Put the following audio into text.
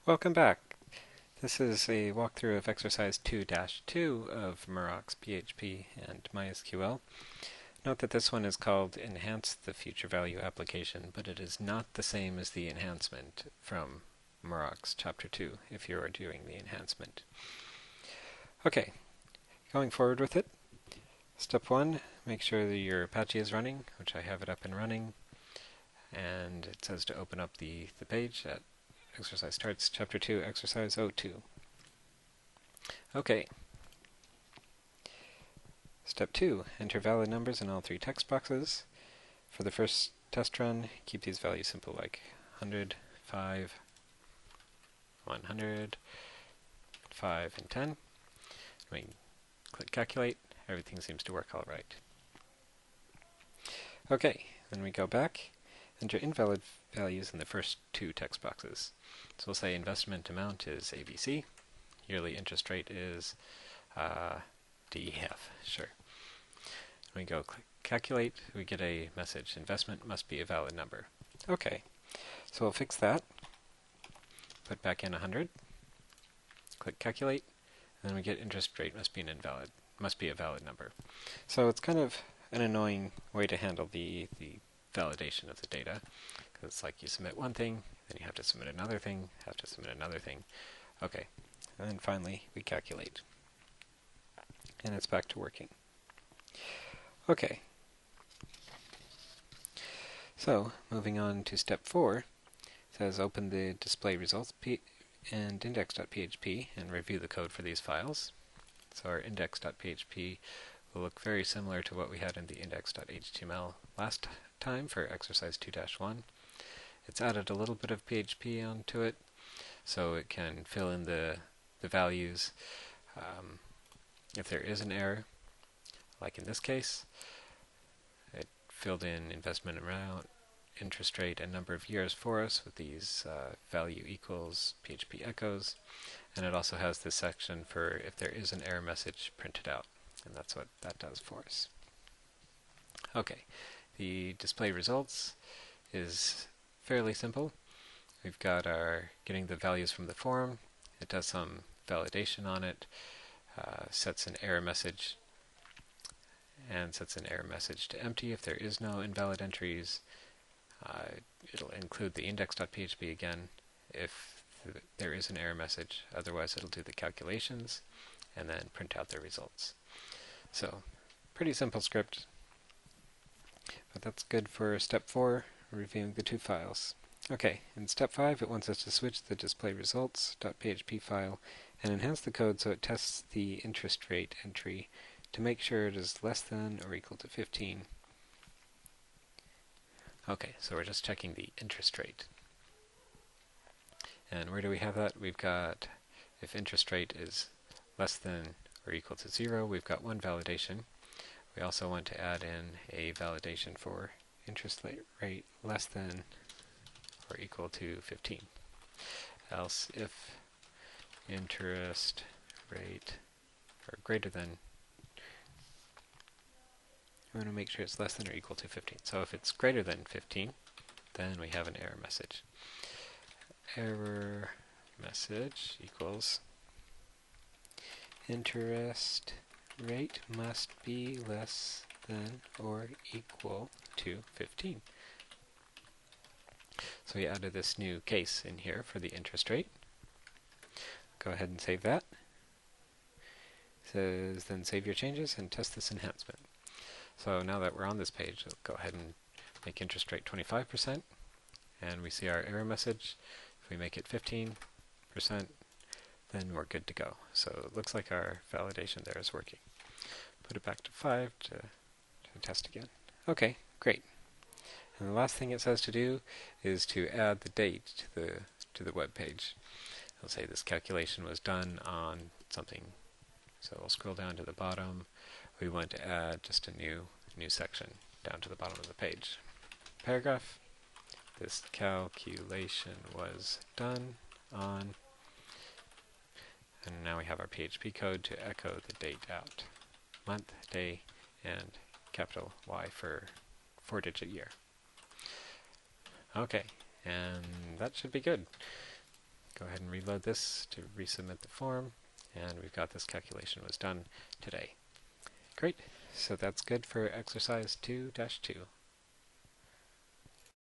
Welcome back. This is a walkthrough of exercise 2-2 of Murach's PHP and MySQL. Note that this one is called Enhance the Future Value Application, but it is not the same as the enhancement from Murach's Chapter 2 if you are doing the enhancement. Okay, going forward with it. Step 1, make sure that your Apache is running, which I have it up and running. And it says to open up the page at Exercise starts, Chapter 2, Exercise 02. Okay. Step 2, enter valid numbers in all three text boxes. For the first test run, keep these values simple, like 100, 5, 100, 5, and 10. We click Calculate. Everything seems to work all right. Okay, then we go back. Enter invalid values in the first two text boxes. So we'll say investment amount is ABC. Yearly interest rate is DEF. Sure. When we go click Calculate, we get a message. Investment must be a valid number. Okay. So we'll fix that. Put back in 100. Click Calculate. And then we get interest rate must be a valid number. So it's kind of an annoying way to handle the validation of the data, because it's like you submit one thing, then you have to submit another thing, have to submit another thing. Okay, and then finally we calculate. And it's back to working. Okay. So, moving on to step 4, it says open the display results and index.php and review the code for these files. So our index.php will look very similar to what we had in the index.html last time for exercise 2-1. It's added a little bit of PHP onto it, so it can fill in the values if there is an error. Like in this case, it filled in investment amount, interest rate, and number of years for us with these value equals PHP echoes, and it also has this section for if there is an error message printed out, and that's what that does for us. Okay, the display results is fairly simple. We've got our getting the values from the form. It does some validation on it, sets an error message, and sets an error message to empty if there is no invalid entries. It'll include the index.php again if there is an error message. Otherwise, it'll do the calculations and then print out the results. So, pretty simple script. But that's good for step 4, reviewing the two files. Okay, in step 5, it wants us to switch the display results.php file and enhance the code so it tests the interest rate entry to make sure it is less than or equal to 15. Okay, so we're just checking the interest rate. And where do we have that? We've got if interest rate is less than or equal to 0, we've got one validation. We also want to add in a validation for interest rate less than or equal to 15. Else if interest rate or greater than, we want to make sure it's less than or equal to 15. So if it's greater than 15, then we have an error message. Error message equals interest rate must be less than or equal to 15. So we added this new case in here for the interest rate. Go ahead and save that. It says then save your changes and test this enhancement. So now that we're on this page, we'll go ahead and make interest rate 25%, and we see our error message. If we make it 15%, then we're good to go. So it looks like our validation there is working. Put it back to 5 to test again. Okay, great. And the last thing it says to do is to add the date to the web page. It'll say this calculation was done on something. So we'll scroll down to the bottom. We want to add just a new section down to the bottom of the page. Paragraph. This calculation was done on, and now we have our PHP code to echo the date out. Month, day, and capital Y for 4-digit year. Okay, and that should be good. Go ahead and reload this to resubmit the form, and we've got this calculation was done today. Great. So that's good for exercise 2-2.